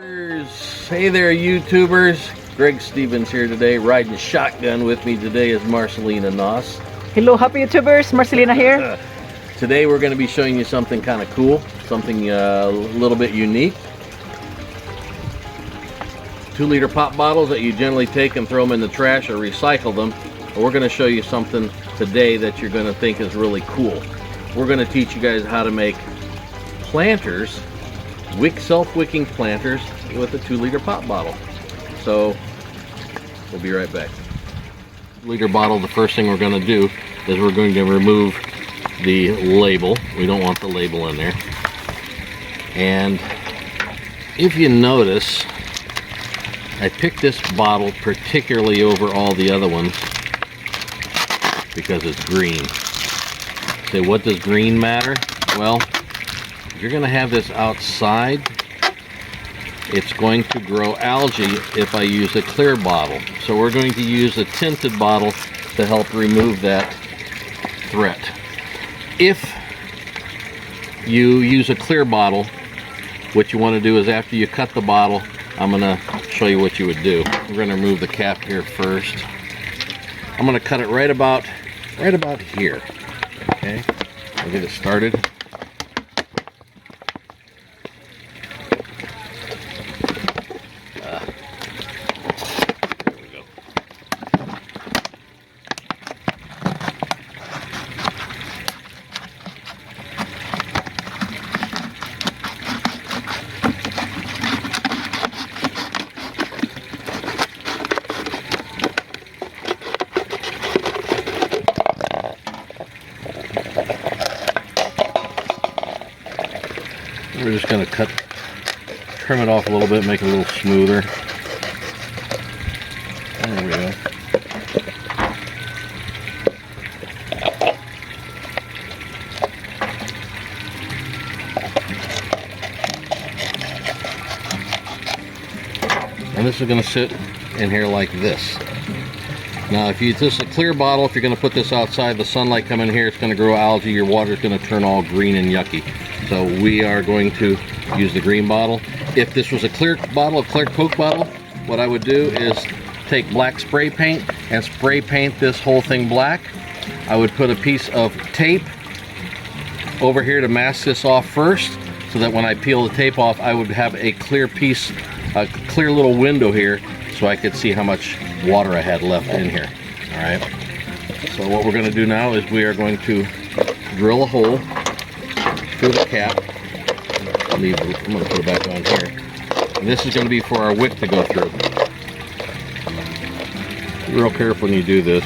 Hey there, YouTubers. Greg Stevens here today, riding shotgun. With me today is Marcelina Noss. Hello, happy YouTubers. Marcelina here. Today we're going to be showing you something kind of cool, something a little bit unique. 2-liter pop bottles that you generally take and throw them in the trash or recycle them. But we're going to show you something today that you're going to think is really cool. We're going to teach you guys how to make planters, self-wicking planters with a 2-liter pop bottle. So we'll be right back. 2-liter bottle, the first thing we're going to do is we're going to remove the label. We don't want the label in there. And if you notice, I picked this bottle particularly over all the other ones because it's green. Say, what does green matter? Well, if you're going to have this outside, it's going to grow algae if I use a clear bottle. So we're going to use a tinted bottle to help remove that threat. If you use a clear bottle, what you want to do is after you cut the bottle, I'm going to show you what you would do. We're going to remove the cap here first. I'm going to cut it right about here. Okay, I'll get it started. We're just going to trim it off a little bit, make it a little smoother. There we go. And this is going to sit in here like this. Now, if you use this a clear bottle, if you're going to put this outside, the sunlight coming in here, it's going to grow algae. Your water's going to turn all green and yucky. So we are going to use the green bottle. If this was a clear bottle, a clear Coke bottle, what I would do is take black spray paint and spray paint this whole thing black. I would put a piece of tape over here to mask this off first, so that when I peel the tape off, I would have a clear piece, a clear little window here, so I could see how much water I had left in here. All right. So what we're going to do now is we are going to drill a hole through the cap. I'm going to put it back on here. And this is going to be for our wick to go through. Be real careful when you do this.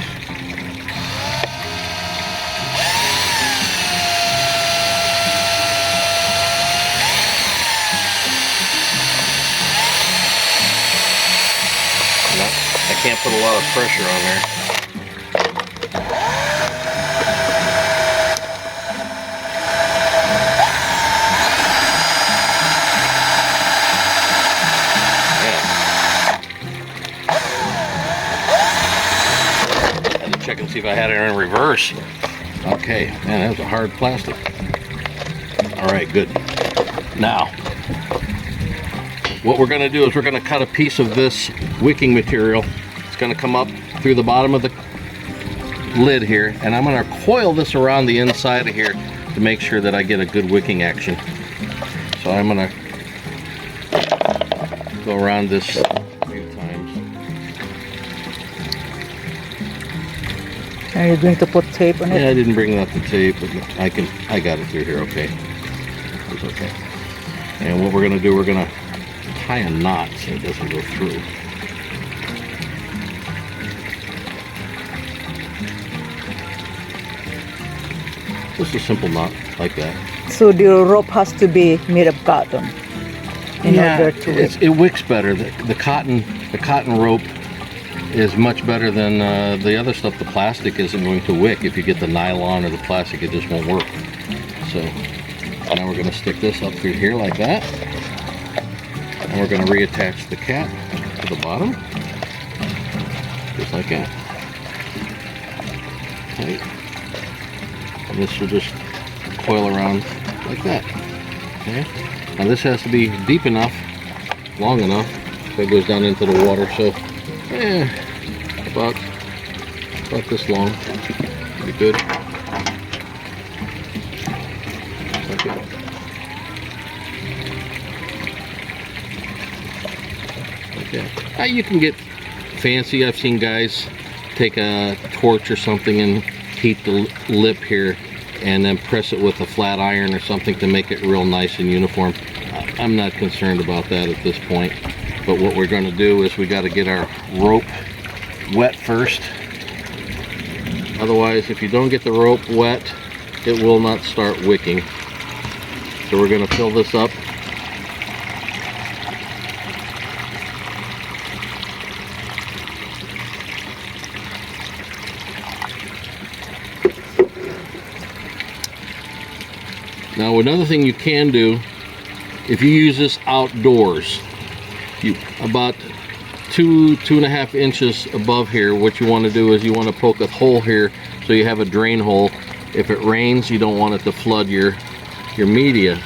I can't put a lot of pressure on there. Check and see if I had it in reverse. Okay, man, that was a hard plastic. All right, good. Now, what we're going to do is we're going to cut a piece of this wicking material. It's going to come up through the bottom of the lid here, and I'm going to coil this around the inside of here to make sure that I get a good wicking action. So I'm going to go around this a few times. Are you going to put tape on it? Yeah, I didn't bring out the tape, but I got it through here, okay. It's okay. And what we're gonna do, we're gonna tie a knot so it doesn't go through. Just a simple knot, like that. So the rope has to be made of cotton in order to wick. It wicks better. The cotton rope is much better than the other stuff. The plastic isn't going to wick. If you get the nylon or the plastic, it just won't work. So now we're going to stick this up through here like that, and we're going to reattach the cap to the bottom, just like that. Okay. And this will just coil around like that. Okay. Now this has to be deep enough long enough. So it goes down into the water. So, about this long. Pretty good. Okay. Okay. You can get fancy. I've seen guys take a torch or something and heat the lip here and then press it with a flat iron or something to make it real nice and uniform. I'm not concerned about that at this point, but what we're going to do is we got to get our rope wet first. Otherwise, if you don't get the rope wet, it will not start wicking. So we're going to fill this up. Now, another thing you can do, if you use this outdoors, about 2.5 inches above here, what you want to do is you want to poke a hole here so you have a drain hole. If it rains, you don't want it to flood your media.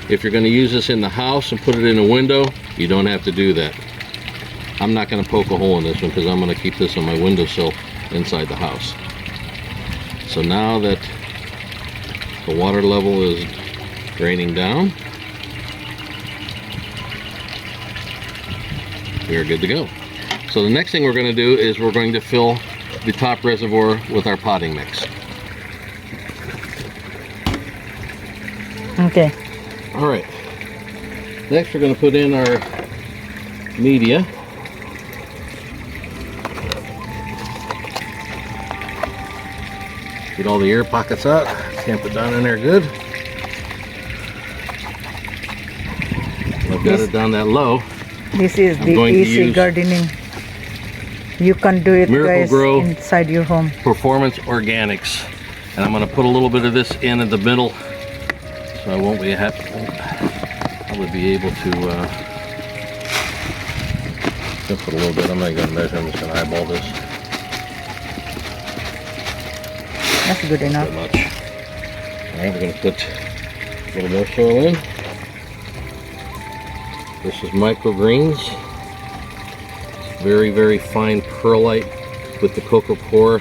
If you're going to use this in the house and put it in a window, you don't have to do that. I'm not going to poke a hole in this one because I'm going to keep this on my windowsill inside the house. So now that the water level is draining down, we are good to go. So the next thing we're going to do is we're going to fill the top reservoir with our potting mix. Okay. All right. Next we're going to put in our media. Get all the air pockets out. Tamp it down in there good. I've got it down that low. This is the easy gardening. You can do it, guys, inside your home. Performance Organics. And I'm going to put a little bit of this in the middle, so I won't be I would be able to just put a little bit. I'm not going to measure. I'm just going to eyeball this. That's good enough. Not much. All right, we're going to put a little more soil in. This is microgreens. Very, very fine perlite with the cocoa core,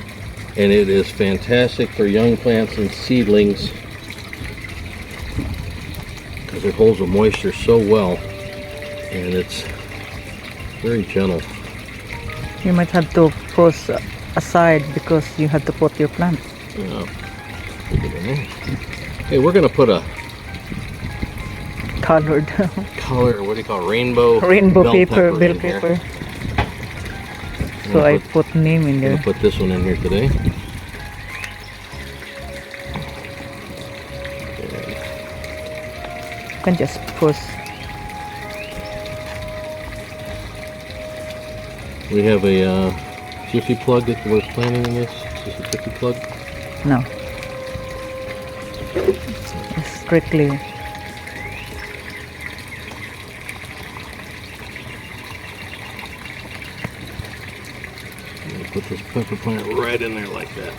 and it is fantastic for young plants and seedlings because it holds the moisture so well, and it's very gentle. You might have to put aside because you have to put your plant. Yeah. Okay, we're going to put a colored what do you call it? Rainbow bell paper. Paper. So I put neem in there. I'm going to put this one in here today. You can just push. We have a jiffy plug that we're planting in this. Is this a jiffy plug? No. It's strictly. Put this pepper plant right in there like that.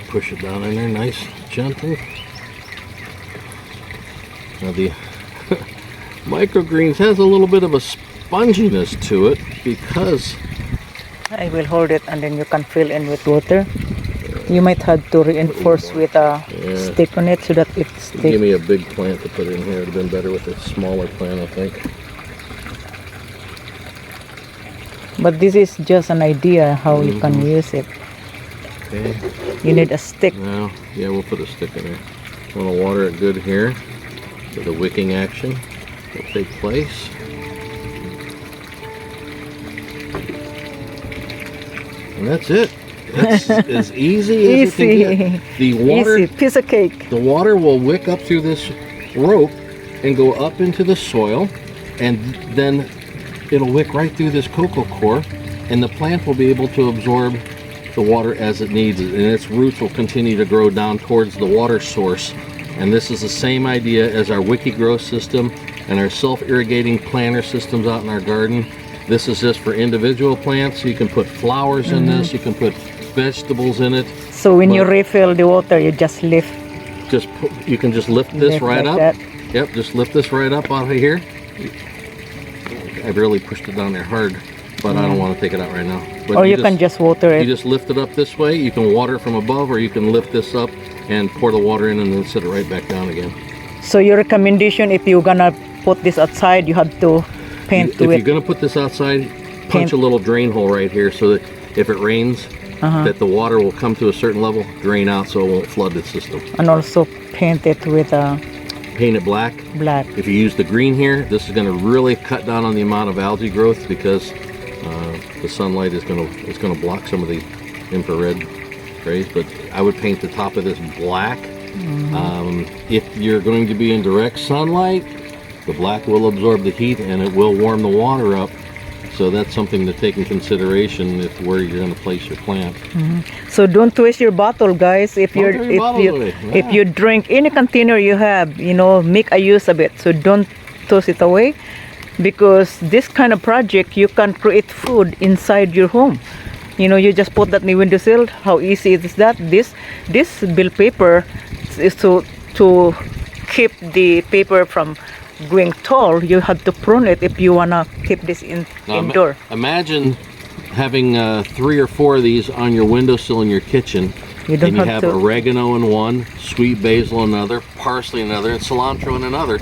Push it down in there, nice, gentle. Now the microgreens has a little bit of a sponginess to it because I will hold it and then you can fill in with water. You might have to reinforce with a stick on it so that it sticks. Give me a big plant to put in here. It would have been better with a smaller plant, I think. But this is just an idea how you can use it. Okay. You need a stick. Now, yeah, we'll put a stick in there. I want to water it good here so the wicking action will take place. And that's it. That's as easy as it can get. The water, easy piece of cake. The water will wick up through this rope and go up into the soil, and then it'll wick right through this cocoa core, and the plant will be able to absorb the water as it needs it, and its roots will continue to grow down towards the water source. And this is the same idea as our Wicking grow system and our self-irrigating planter systems out in our garden. This is just for individual plants. You can put flowers in this, you can put vegetables in it. So when you refill the water, you just lift. You can just lift this right like up. That. Yep, just lift this right up out of here. I've really pushed it down there hard, but I don't want to take it out right now. But Or you can just water you it. just lift it up this way. You can water it from above, or you can lift this up and pour the water in and then set it right back down again. So your recommendation, if you're gonna put this outside, you have to paint If to you're it. going to put this outside, punch Paint. a little drain hole right here so that if it rains, that the water will come to a certain level, drain out so it won't flood the system. And also paint it with Paint it black. black. If you use the green here, this is going to really cut down on the amount of algae growth because the sunlight is going to block some of the infrared rays. But I would paint the top of this black. If you're going to be in direct sunlight, the black will absorb the heat and it will warm the water up. So that's something to take in consideration if where you're going to place your plant. So don't waste your bottle, guys. If Don't you're throw your bottle away. if Yeah. you drink any container you have, make a use of it. So don't toss it away, because this kind of project you can create food inside your home. You just put that in the windowsill. How easy is that? This bill paper is to keep the paper from going tall. You have to prune it if you wanna keep this Now, indoor. Imagine having 3 or 4 of these on your windowsill in your kitchen. You don't and you have have to- oregano in one, sweet basil in another, parsley in another, and cilantro in another.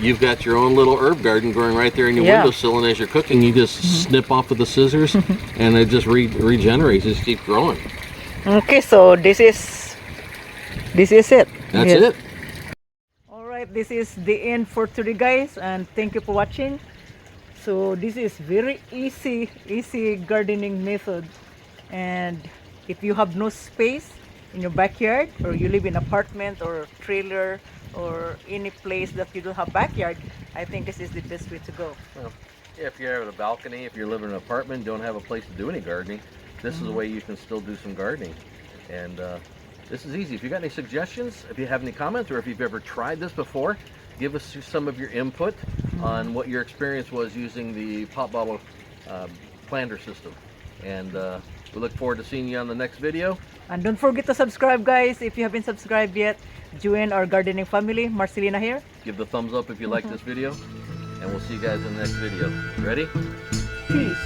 You've got your own little herb garden growing right there in your Yeah. windowsill, and as you're cooking, you just snip off with the scissors, and it just regenerates. Just keep growing. Okay, so this is it. That's Yes. it. Alright, this is the end for today, guys, and thank you for watching. So this is very easy gardening method, and if you have no space in your backyard, or you live in apartment or trailer or any place that you don't have backyard, I think this is the best way to go. Well, yeah, if you're at a balcony, if you live in an apartment, don't have a place to do any gardening, this is a way you can still do some gardening. And this is easy. If you got any suggestions, if you have any comments, or if you've ever tried this before, give us some of your input on what your experience was using the pop bottle planter system. And we look forward to seeing you on the next video. And don't forget to subscribe, guys. If you haven't subscribed yet, join our gardening family. Marcelina here. Give the thumbs up if you like this video, and we'll see you guys in the next video. Ready? Peace.